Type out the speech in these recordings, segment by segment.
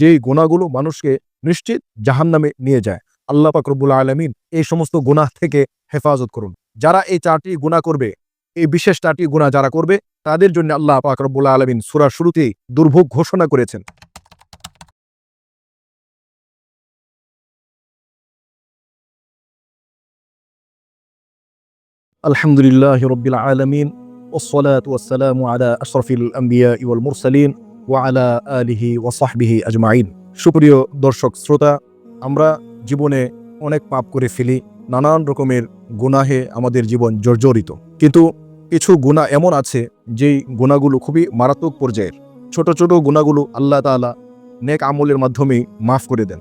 যেই গুনাহগুলো মানুষকে নিশ্চিত জাহান্নামে নিয়ে যায়। আল্লাহ পাক রব্বুল আলামিন এই সমস্ত গুনাহ থেকে হেফাজত করুন। যারা এই 4টি গুনাহ করবে, এই বিশেষ 4টি গুনাহ যারা করবে, তাদের জন্য আল্লাহ পাক রব্বুল আলামিন সূরার শুরুতেই দুর্ভোগ ঘোষণা করেছেন। আলহামদুলিল্লাহি রাব্বিল আলামিন ওয়াসসালাতু ওয়াসসালামু আলা আশরাফিল আম্বিয়া ওয়াল মুরসালিন ওয়া আলা আলিহি ওয়া সাহবিহি আজমাইন। সুপ্রিয় দর্শক শ্রোতা, আমরা জীবনে অনেক পাপ করে ফেলি, নানান রকমের গুনাহে আমাদের জীবন জর্জরিত। কিন্তু কিছু গুনাহ এমন আছে যেই গুনাহগুলো খুবই মারাত্মক পর্যায়ের। ছোট ছোট গুনাহগুলো আল্লাহ তাআলা নেক আমলের মাধ্যমেই মাফ করে দেন।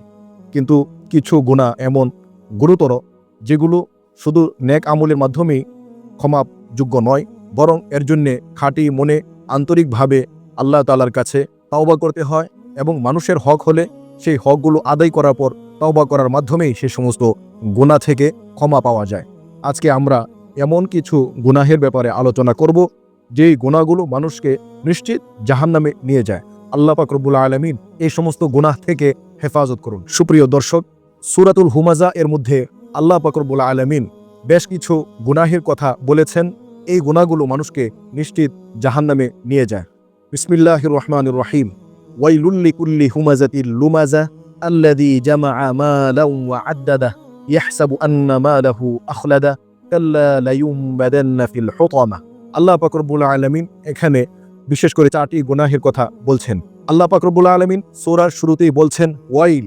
কিন্তু কিছু গুনাহ এমন গুরুতর যেগুলো শুধু নেক আমলের মাধ্যমেই ক্ষমাযোগ্য নয়, বরং এর জন্যে খাঁটি মনে আন্তরিকভাবে আল্লাহ তাআলার কাছে তাওবা করতে হয় এবং মানুষের হক হলে সেই হকগুলো আদায় করার পর তাওবা করার মাধ্যমেই সে সমস্ত গুনাহ থেকে ক্ষমা পাওয়া যায়। আজকে আমরা এমন কিছু গুনাহের ব্যাপারে আলোচনা করব যেই গুনাহগুলো মানুষকে নিশ্চিত জাহান্নামে নিয়ে যায়। আল্লাহ পাক রব্বুল আলামিন এই সমস্ত গুনাহ থেকে হেফাজত করুন। সুপ্রিয় দর্শক, সূরাতুল হুমাযা এর মধ্যে আল্লাহ পাক রব্বুল আলামিন বেশ কিছু গুনাহের কথা বলেছেন। এই গুনাহগুলো মানুষকে নিশ্চিত জাহান্নামে নিয়ে যায়। বিসমিল্লাহির রহমানির রহিম। ওয়াইলুল লিকুল্লি হুমাযাতিল লুমাযা আল্লাযী জামাআ মালান ওয়া আদ্দাদা ইয়াহসাবু আন্না মালাহু আখলাদা কাল্লা লায়ুমবাদান্না ফিল হুতামা। আল্লাহ পাক রব্বুল আলামিন এখানে বিশেষ করে 4টি গুনাহের কথা বলছেন। আল্লাহ পাক রব্বুল আলামিন সূরার শুরুতেই বলছেন ওয়াইল।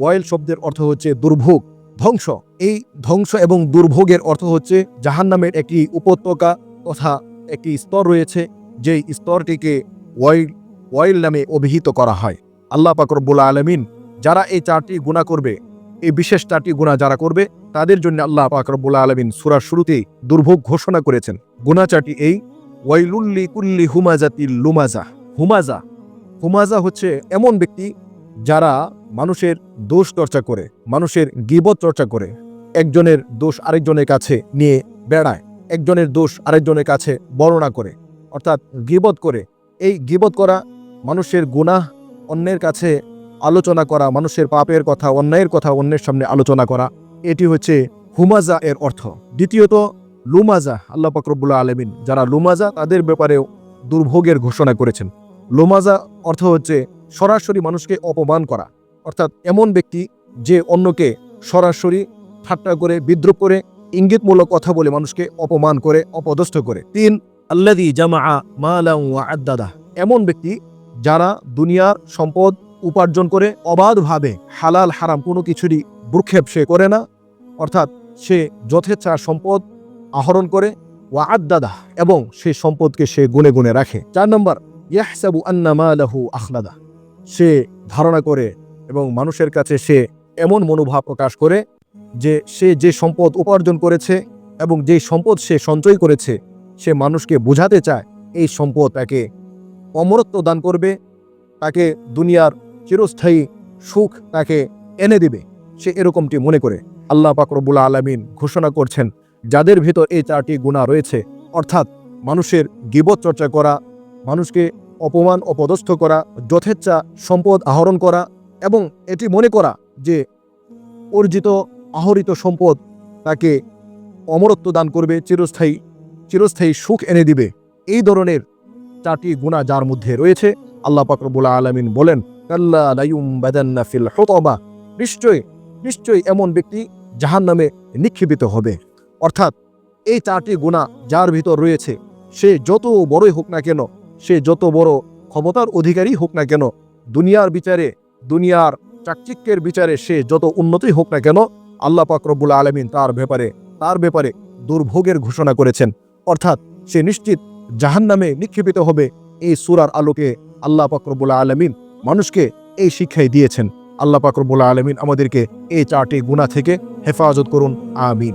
ওয়াইল শব্দের অর্থ হচ্ছে দুর্ভোগ, ধ্বংস। এই ধ্বংস এবং দুর্ভোগের অর্থ হচ্ছে জাহান্নামের একটি উপত্যকা তথা একটি স্তর রয়েছে, যেই স্তরটিকে ওয়াইল নামে অভিহিত করা হয়। আল্লাহ পাক রব্বুল আলামিন যারা এই 4টি গুনাহ করবে, এই বিশেষ 4টি গুনাহ যারা করবে, তাদের জন্য আল্লাহ পাক রব্বুল আলামিন সূরার শুরুতেই দুর্ভোগ ঘোষণা করেছেন। গুনাহ 4টি এই। ওয়াইলুল লিকুল্লি হুমাযাতিল লুমাযা। হুমাযা হচ্ছে এমন ব্যক্তি যারা মানুষের দোষ চর্চা করে, মানুষের গীবত চর্চা করে, একজনের দোষ আরেকজনের কাছে নিয়ে বেড়ায়, একজনের দোষ আরেকজনের কাছে বর্ণনা করে, অর্থাৎ গীবত করে। এই গীবত করা, মানুষের গুনাহ অন্যের কাছে আলোচনা করা, মানুষের পাপের কথা, অন্যায়ের কথা অন্যের সামনে আলোচনা করা, এটি হচ্ছে হুমাযা এর অর্থ। দ্বিতীয়ত লুমাযা। আল্লাহ পাক রব্বুল আলামিন যারা লুমাযা তাদের ব্যাপারেও দুর্ভোগের ঘোষণা করেছেন। লুমাযা অর্থ হচ্ছে সরাসরি মানুষকে অপমান করা, অর্থাৎ এমন ব্যক্তি যে অন্যকে সরাসরি ঠাট্টা করে, বিদ্রূপ করে, ইঙ্গিতমূলক কথা বলে মানুষকে অপমান করে, অপদস্থ করে। 3, আল্লাযী জামাআ মালান ওয়া আদ্দাদা। এমন ব্যক্তি যারা দুনিয়ার সম্পদ উপার্জন করে অবাধভাবে, হালাল হারাম কোনো কিছুরই ভ্রুক্ষেপ সে করে না, অর্থাৎ সে যথেচ্ছা সম্পদ আহরণ করে, ওয়া আদ্দাদা, এবং সেই সম্পদকে সে গুনে গুনে রাখে। 4 নম্বর, ইয়াহসাবু আন্না মালাহু আখলাদা। সে ধারণা করে এবং মানুষের কাছে সে এমন মনোভাব প্রকাশ করে যে সে যে সম্পদ উপার্জন করেছে এবং যে সম্পদ সে সঞ্চয় করেছে, সে মানুষকে বোঝাতে চায় এই সম্পদ তাকে অমরত্ব দান করবে, তাকে দুনিয়ার চিরস্থায়ী সুখ তাকে এনে দিবে, সে এরকমটি মনে করে। আল্লাহ পাক রব্বুল আলামিন ঘোষণা করছেন যাদের ভিতর এই 4টি গুনাহ রয়েছে, অর্থাৎ মানুষের গীবত চর্চা করা, মানুষকে অপমান অপদস্থ করা, যথেচ্ছা সম্পদ আহরণ করা এবং এটি মনে করা যে অর্জিত আহরিত সম্পদ তাকে অমরত্ব দান করবে, চিরস্থায়ী সুখ এনে দিবে, এই ধরনের 4টি গুনাহ যার মধ্যে রয়েছে, আল্লাহ পাক রব্বুল আলামিন বলেন কাল্লা লায়ুমবাদান্না ফিল হুতামা। নিশ্চয়ই এমন ব্যক্তি জাহান্নামে নিক্ষেপিত হবে। অর্থাৎ এই 4টি গুনাহ যার ভিতর রয়েছে, সে যত বড়ই হোক না কেন, সে যত বড় ক্ষমতার অধিকারী হোক না কেন, দুনিয়ার বিচারে, দুনিয়ার চাকচিক্যের বিচারে সে যত উন্নতি হোক না কেন, আল্লাহ পাক রব্বুল আলামিন তার ব্যাপারে দুর্ভোগের ঘোষণা করেছেন। অর্থাৎ সে নিশ্চিত জাহান্নামে নিক্ষেপিত হবে। এই সূরার আলোকে আল্লাহ পাক রব্বুল আলামিন মানুষকে এই শিক্ষাই দিয়েছেন। আল্লাহ পাক রব্বুল আলামিন আমাদেরকে এই 4টি গুনাহ থেকে হেফাজত করুন। আমিন।